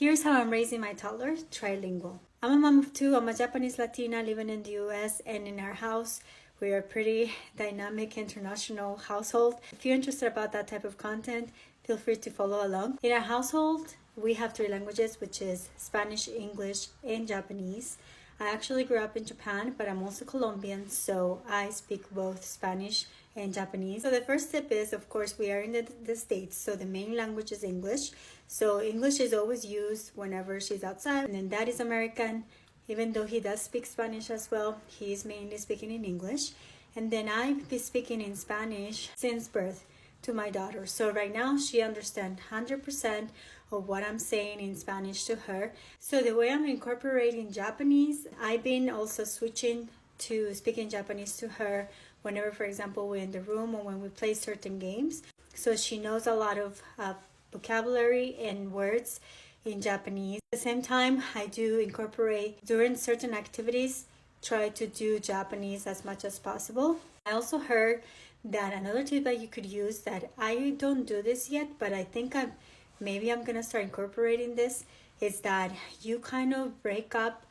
Here's how I'm raising my toddler, trilingual. I'm a mom of two. I'm a Japanese Latina living in the US, and in our house, we are a pretty dynamic international household. If you're interested about that type of content, feel free to follow along. In our household, we have three languages, which is Spanish, English, and Japanese. I actually grew up in Japan, but I'm also Colombian, so I speak both Spanish and Japanese. So the first tip is, of course, we are in the States, so the main language is English. So English is always used whenever she's outside, and then Dad is American. Even though he does speak Spanish as well, he's mainly speaking in English. And then I've been speaking in Spanish since birth to my daughter. So right now she understands 100% of what I'm saying in Spanish to her. So the way I'm incorporating Japanese, I've been also switching to speaking Japanese to her whenever, for example, we're in the room or when we play certain games. So she knows a lot of vocabulary and words in Japanese. At the same time, I do incorporate during certain activities, try to do Japanese as much as possible. I also heard that another tip that you could use, that I don't do this yet, but I think maybe I'm gonna start incorporating this, is that you kind of break up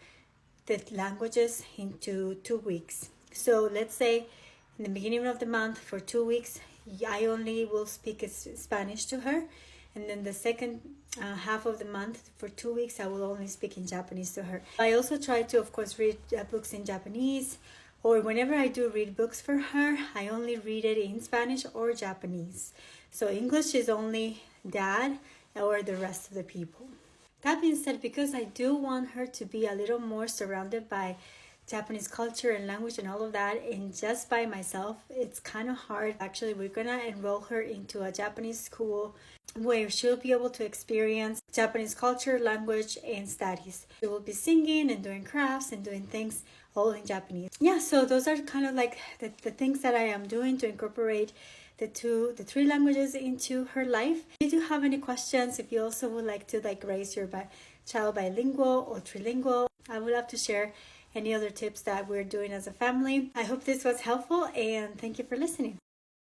the languages into 2 weeks. So let's say in the beginning of the month for 2 weeks, I only will speak Spanish to her. And then the second half of the month, for 2 weeks, I will only speak in Japanese to her. I also try to, of course, read books in Japanese, or whenever I do read books for her, I only read it in Spanish or Japanese. So English is only Dad or the rest of the people. That being said, because I do want her to be a little more surrounded by Japanese culture and language and all of that, and just by myself, it's kind of hard. Actually, we're gonna enroll her into a Japanese school where she'll be able to experience Japanese culture, language, and studies. She will be singing and doing crafts and doing things all in Japanese. Yeah, so those are kind of like the things that I am doing to incorporate the three languages into her life. If you do have any questions, if you also would like to raise your child bilingual or trilingual, I would love to share any other tips that we're doing as a family. I hope this was helpful, and thank you for listening.